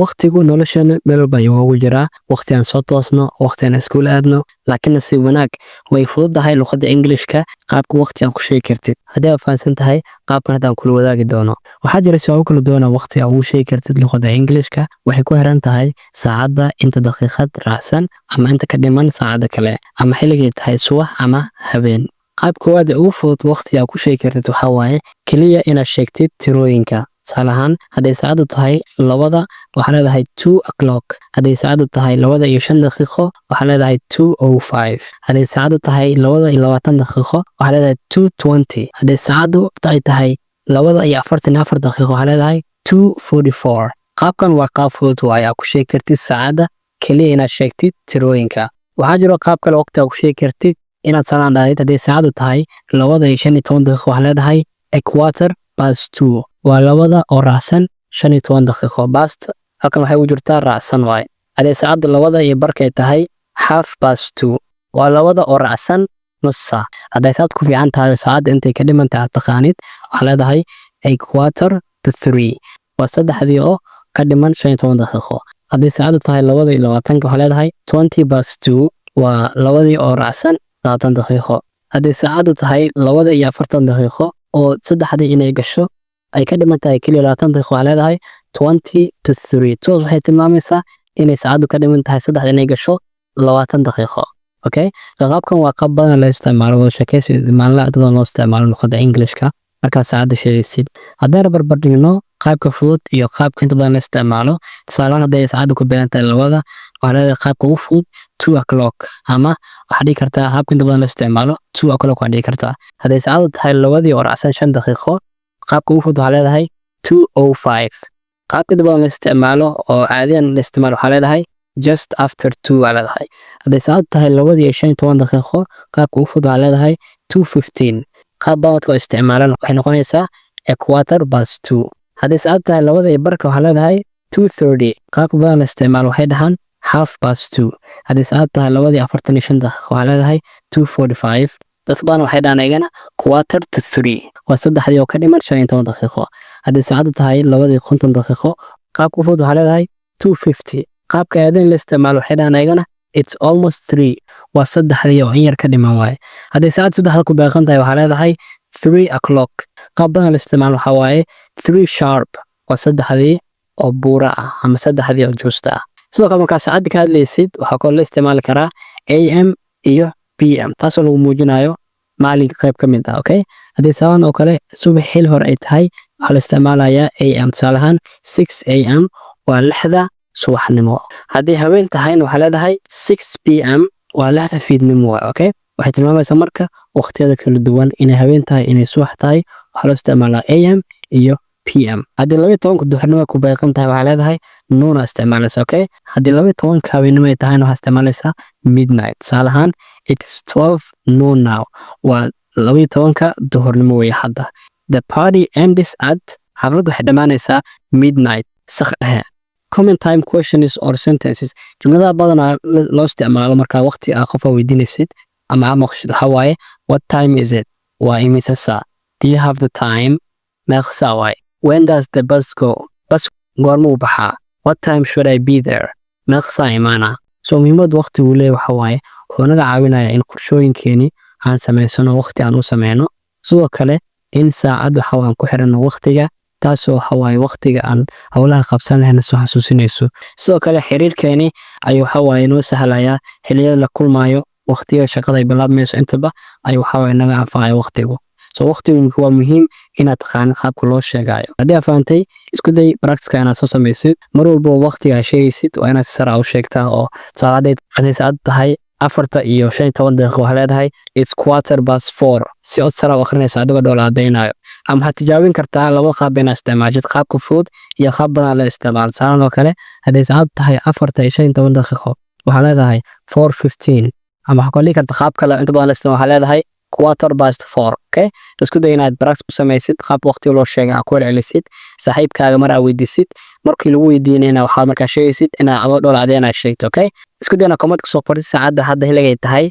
waqtigu noloshana meel walba ayuu ugu jiraa. Waqti aan soo toosno, waqti aan iskuul aadno, laakiin si wanaag way fududahay luqadda Englishka qaabka waqti aan ku sheegi kartid. Haddii aad fahansan tahay qaabkan hadda aan kula wadaagi doono. Waxaa jira siyaabo kala duwan oo waqti aad ugu sheegi kartid luqadda Englishka. Waxay ku xiran tahay saacadda, inta daqiiqad raacsan ama inta ka dhiman saacada kale, ama xilligay tahay subax ama habeen. qaab koowaad ee ugu fudud waqti aad ku sheegi kartid waxaa waaye keliya inaad sheegtid tirooyinka. tusaale ahaan hadday saacadu tahay labada waxaa leedahay 2 o'clock. hadday saacadu tahay 2:05 waxaa leedahay 2:05. hadday saacadu tahay 2:20 waxaa leedahay 2:20. hadday saacadu ay tahay 2:44 waxaa leedahay 2:44. qaabkan waa qaab fudud waaye aad ku sheegi kartid saacada keliya inaad sheegtid tirooyinka. waxaa jiro qaab kale waqti aad ku sheegi kartid inaad salaan dhahdid. hadday saacadu tahay 2:15 waxaa leedahay a quarter past 2. waa 2 oo raacsan 15 past halkan waxay u jirtaa raacsan waaye. hadday saacadu 2:15 tahay half past 2. waa 2 oo raacsan nus saac. hadday saacad ku fiican tahay saacada intay ka dhiman tahay taqaanid waxaa leedahay a quarter to 3. waa 3 oo ka dhiman 15 daqiiqo. hadday saacadu tahay 2:20 waxaa leedahay 20 past 2. waa 2 oo raacsan 20 daqiiqo. hadday saacadu tahay 2:40 oo 3 inay gasho ay ka dhiman tahay kaliya 20 daqiiqo waxaa leedahay 20 to 3. toos waxay tilmaamaysaa inay saacadu ka dhiman tahay 3 inay gasho 20 daqiiqo. okay qaabkan waa qaab badan la isticmaalo wada sheekaysi maalinlaha dadka loo isticmaalo luqadda Englishka markaad saacada sheegaysid. haddaan barbar dhigno qaabka fudud iyo qaabka inta badan la isticmaalo, tusaale ahaan hadday saacadu ku beegan tahay 2 waxaa leedahay qaabka ugu fudud 2 o'clock, ama waxaad dhihi kartaa qaabka inta badan la isticmaalo 2 o'clock waxaad dhihi kartaa. hadday saacadu tahay 2 oo raacsan 5 daqiiqo qaabka ugu fudud waxaa leedahay 2:05. qaabka inta badan la isticmaalo oo caadiyan la isticmaalo waxaa leedahay just after 2 waa leedahay. hadday saacadu tahay 2:15 qaabka ugu fudud waxaa leedahay 2:15. qaab badanka oo isticmaalan waxay noqonaysaa a quarter past 2. hadday saacadu tahay 2:15 waxaa leedahay 2:30. qaabka badan la isticmaalo waxay dhahaan half past 2. hadday saacadu tahay 2:45 waxaa leedahay 2:45. dadka badan waxay dhahaan ayagana quarter to 3. waa 3 oo ka dhiman 15 daqiiqo. hadday saacadu tahay 2:50 qaabka ugu fudud waxaa leedahay 2:50. qaabka aadeen la isticmaalo waxay dhahaan ayagana it's almost 3. waa 3 oo in yar ka dhiman waaye. hadday saacadu 3 ku beeqan tahay waxaa leedahay 3 o'clock. qaab badan la isticmaalo waxaa waaye 3 sharp. waa 3 oo buura ah ama 3 oo juusta ah. sidoo kale markaa saacada ka hadlaysid waxaa kaloo la isticmaali karaa AM iyo PM taasoo lagu muujinayo maalinka qayb ka mid ah. okay haddii saawan oo kale subax xil hore ay tahay waxaa la isticmaalayaa AM. tusaale ahaan 6 AM waa 6 subaxnimo. haddii habeen tahayna waxaa leedahay 6 PM waa 6 fiidnimo. okay waxay tilmaamaysaa marka waqtiyada kala duwan inay habeen tahay inay subax tahay waxaa loo isticmaalaa AM iyo PM. haddii 12 duhurnimo ku beeqan tahay waxaa leedahay noon isticmaalaysa. okay haddii 12 habeenimo ay tahayna waxaa isticmaalaysaa midnight. tusaale ahaan it's 12 noon now waa 12 duhurnimo way hadda. the party ends at xafladdu waxay dhamaanaysaa midnight saq dhexe. common time questions or sentences jumladaha badanaa loo isticmaalo markaa waqti aad qof weydiinaysid ama aad maqashid waxaa waaye what time is it waa imisa saac. do you have the time meeqa saac waaye. when does the bus go bus goorma u baxaa. what time should I be there meeqa saac imaanaa. so muhiimad waqtigu leeyahay waxaa waaye wuxuu naga caawinayaa in qorshooyinkeeni aan samaysano waqti aan u sameyno. sidoo kale in saacad waxa aan ku xirano waqtiga taasoo waxa waaye waqtiga aan hawlaha qabsan lahayna soo xasuusinayso. sidoo kale xiriirkeeni ayuu waxa waaye noo sahlayaa xilliyada la kulmaayo waqtiga shaqada ay bilaabmayso intaba ay waxa waaye naga anfacaya waqtigu. so waqtigu waa muhiim inaad taqaanid qaabka loo sheegayo. haddii aad fahantay isku day practice inaad soo samaysid mar walba waqtiga aad sheegaysid waa inaad si sare u sheegtaa. oo hadday saacad tahay 4:15 waxaa leedahay it's quarter past 4 si od sare u akhrinaysa adigoo dhoola cadaynayo. ama waxaad tijaabin kartaa laba qaab inaad isticmaashid qaabka fudud iyo qaab badan la isticmaalo. saalan oo kale hadday saacad tahay 4:15 waxaa leedahay 4:15. ama waxaa kaloo dhihi karta qaab kale inta badan la isticmaalo waxaa leedahay quarter past 4. okay isku day inaad practice ku samaysid qaab waqti loo sheegay aad ku celcelisid saaxiibkaaga mar aad weydiisid markii lagu weydiinayna waxaa markaa sheegaysid inaad adoo dhoola cadaynayo sheegto. okay isku day inaad comment ku soo qortid saacada hadda xilliga ay tahay